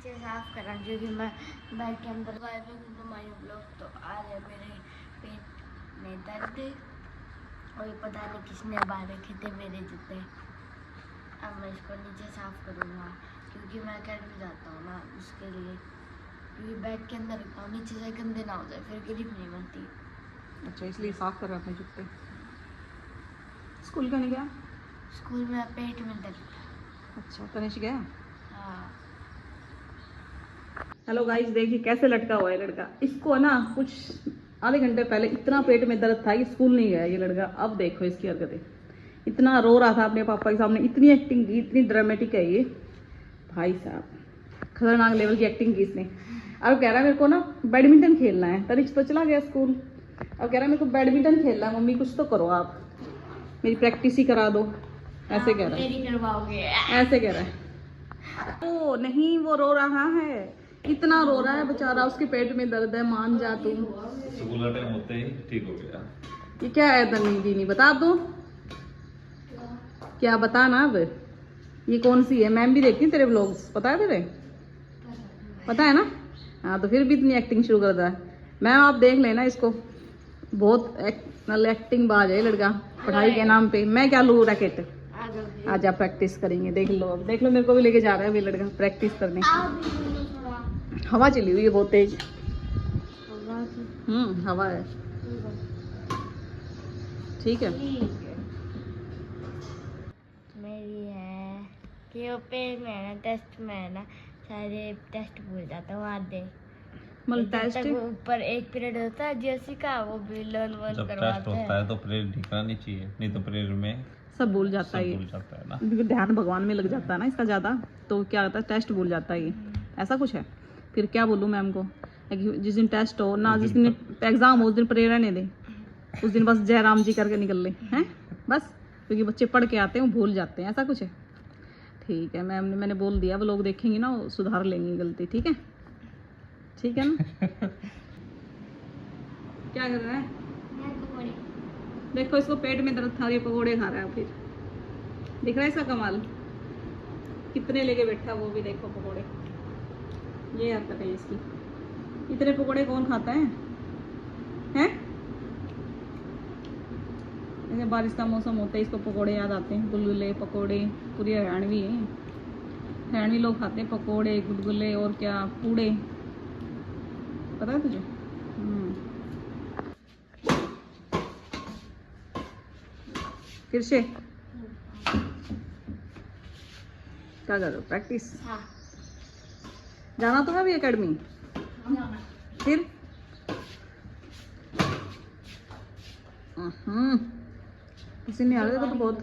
नीचे साफ करा क्योंकि मैं बैग के अंदर तो माई ब्लॉग तो आ रहे मेरे पेट में दर्द और पता नहीं किसने बाहर रखे थे मेरे जूते। अब मैं इसको नीचे साफ करूँगा क्योंकि मैं अकेडमी जाता हूँ ना उसके लिए, क्योंकि बैग के अंदर रखा हूँ नीचे से गंदे ना हो जाए फिर ग्रिप नहीं बनती। अच्छा इसलिए साफ कर रहा था जूते। स्कूल क्यों नहीं गया? स्कूल में पेट में दर्द। अच्छा तनिष गया? हाँ। हेलो गाइस, देखिए कैसे लटका हुआ है लड़का। इसको ना कुछ आधे घंटे पहले इतना पेट में दर्द था कि स्कूल नहीं गया ये लड़का। अब देखो इसकी हरकतें, इतना रो रहा था अपने पापा के सामने, इतनी एक्टिंग की, इतनी ड्रामेटिक है ये भाई साहब, खतरनाक लेवल की एक्टिंग की इसने। अब कह रहा है मेरे को ना बैडमिंटन खेलना है। तनिष तो चला गया स्कूल, अब कह रहा है मेरे को बैडमिंटन खेलना है, मम्मी कुछ तो करो आप, मेरी प्रैक्टिस ही करा दो, ऐसे कह रहा है। मेरी करवाओगे ऐसे कह रहा है। ओ नहीं, वो रो रहा है, इतना रो रहा है बेचारा, उसके पेट में दर्द है। मान जा तुम। स्कूल का टाइम होते ही ठीक हो गया। ये क्या है तनी दीनी, बता दो क्या, बता ना। अब ये कौन सी है? मैम भी देखती है तेरे व्लॉग्स, पता है तेरे? पता है ना? हाँ तो फिर भी इतनी एक्टिंग शुरू करता है। मैम आप देख लेना इसको, बहुत एक्टिंग बाज है लड़का पढ़ाई के नाम पे। मैं क्या लूँ रैकेट, आज आप प्रैक्टिस करेंगे, देख लो। अब देख लो मेरे को भी लेके जा रहा है अभी लड़का प्रैक्टिस करने। हवा चली हुई है बहुत तेज। हवा है, ठीक है। मेरी है कि वो पेट में है ना, टेस्ट में है ना, सारे टेस्ट भूल जाता हूँ आधे। मतलब जब टेस्ट तक ऊपर एक पीरियड होता है जैसी का, वो भी लर्न वन जब टेस्ट करवाते होता हैं। है तो पीरियड दिखना नहीं चाहिए, नहीं तो पीरियड में सब भूल जाता सब है ये, भूल जाता है ना। क्योंकि ध्यान भगवान में लग जाता है ना इसका ज़्यादा, तो क्या होता है टेस्ट भूल जाता है ये, ऐसा कुछ है। फिर क्या बोलूँ मैम को, जिस दिन टेस्ट हो ना, जिस दिन एग्ज़ाम हो उस दिन प्रेरणा नहीं दे, उस दिन बस जय राम जी करके निकल ले हैं बस, क्योंकि बच्चे पढ़ के आते हैं वो भूल जाते हैं, ऐसा कुछ है। ठीक है मैम ने, मैंने बोल दिया, वो लोग देखेंगे ना वो सुधार लेंगे गलती, ठीक है? ठीक है ना? क्या कर रहा है? देखो इसको पेट में दर्द था, ये पकौड़े खा रहा है। फिर दिख रहा है इसका कमाल, कितने लेके बैठा वो भी, देखो पकौड़े। ये हरकत है इसकी, इतने पकौड़े कौन खाता है? हैं? जैसे बारिश का मौसम होता है इसको पकौड़े याद आते हैं, गुलगुले पकौड़े। पूरी हरियाणवी है, हरियाणवी लोग खाते हैं पकौड़े गुलगुले और क्या पूड़े, पता है तुझे? फिर से क्या कर रहे हो? प्रैक्टिस? हाँ। जाना तो है अभी एकेडमी? फिर किसी नहीं आ रहा तो बहुत।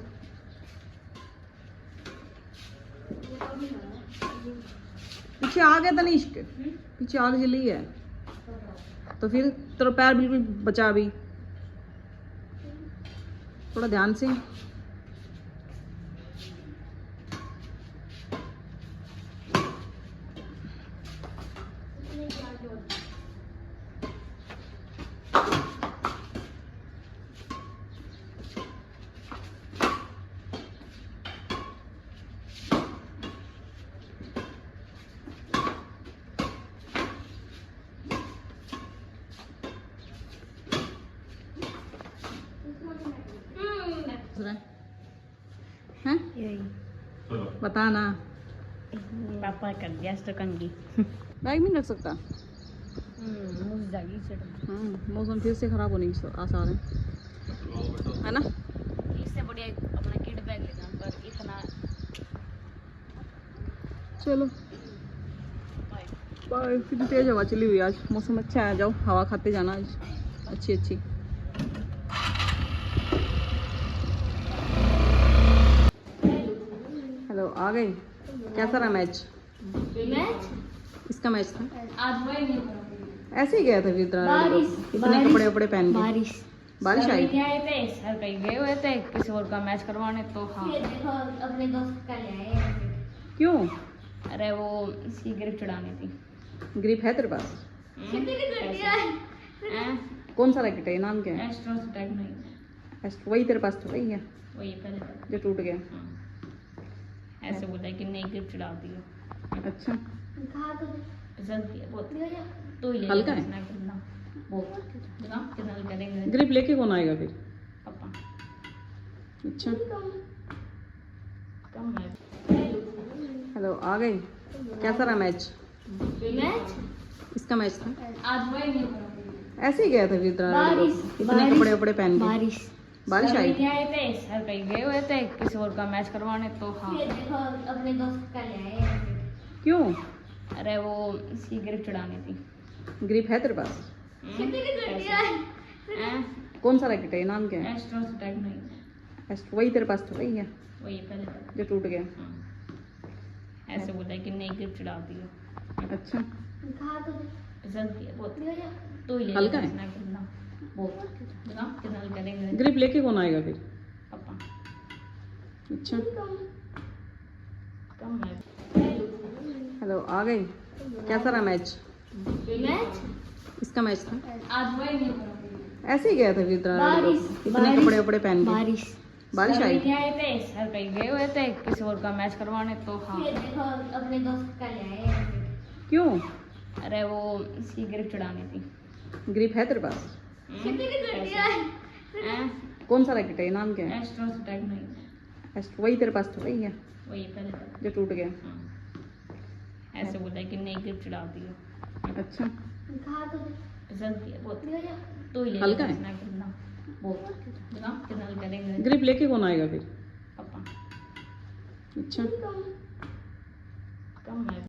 पीछे आग है तनिष्क, पीछे आग जली है, तो फिर तेरा पैर बिल्कुल बचा भी, थोड़ा ध्यान से। हैं? बता ना। पापा कर दिया तो कंगी। बैग नहीं रख सकता। मौसम फिर से खराब होने के आसार है ना? इससे बढ़िया अपना किड बैग लेना, पर इतना। चलो बाय। कितनी तेज हवा चली हुई आज, मौसम अच्छा है, जाओ हवा खाते जाना आज, अच्छी अच्छी। हेलो, आ गई? कैसा रहा मैच? इसका मैच था आज ऐसे ही गया था फिर बारिश, इतने कपड़े वपड़े पहन के। बारिश आई? सर कहीं गए हुए थे किसी और का मैच करवाने, तो हाँ। अपने दोस्त का ले आए। क्यों? अरे वो सी ग्रिप चढ़ानी थी। ग्रिप है तेरे पास? कौन सा रैकेट है, नाम क्या है? एस्ट्रो से टाइप नहीं, वही तेरे पास तो वही है वही पहले जो टूट गया। ऐसे बोला कि नई ग्रिप चढ़ा दी हो। अच्छा खा तो दे। पसंद किया बहुत ले जा। तो ही ले हल्का है? कितना कितना बहुत दिखा कितना हल्का देंगे ग्रिप लेके कौन आएगा फिर? पापा अच्छा कम है हेलो, आ गए? कैसा रहा मैच? मैच इसका मैच था, आज वही नहीं करा ऐसे ही गया था फिर इतना बारिश इतने बारिश- कपड़े वपड़े पहन के। बारिश बारिश सर आई? भी नहीं आए थे सर कहीं गए हुए थे किसी और का मैच करवाने तो हाँ ये देखो अपने दोस्त का ले आए क्यों? अरे वो इसकी ग्रिप चढ़ानी थी ग्रिप है तेरे पास? कितनी घटिया है। कौन सा रैकेट है? नाम क्या है? एस्ट्रो से टाइप नहीं वही तेरे पास तो वही है वही पहले जो टूट गया। हाँ। ऐसे बोला है कि नई ग्रिप चढ़ाती हो अच्छा खा तो दे। पसंद किया बहुत ले जा। तो ही ले हल्का है? कितना कितना बहुत दिखा कितना हल्का देंगे ग्रिप लेके कौन आएगा फिर? पापा अच्छा कम है हेलो, आ गए? कैसा रहा मैच? मैच इसका मैच था, आज वही नहीं करा ऐसे ही गया था फिर इतना बारिश इतने बारिश- कपड़े वपड़े पहन के। बारिश बारिश सर आई? भी नहीं आए थे सर कहीं गए हुए थे किसी और का मैच करवाने तो हाँ ये देखो अपने दोस्त का ले आए क्यों? अरे वो इसकी ग्रिप चढ़ानी थी ग्रिप है तेरे पास? कितनी घटिया है। कौन सा रैकेट है? नाम क्या है? एस्ट्रो से टाइप नहीं वही तेरे पास तो वही है वही पहले जो टूट गया। हाँ। ऐसे बोला है कि नई ग्रिप चढ़ाती हो अच्छा खा तो दे। पसंद किया बहुत ले जा। तो ही ले हल्का है? कितना कितना बहुत दिखा कितना हल्का देंगे ग्रिप लेके कौन आएगा फिर? पापा अच्छा कम है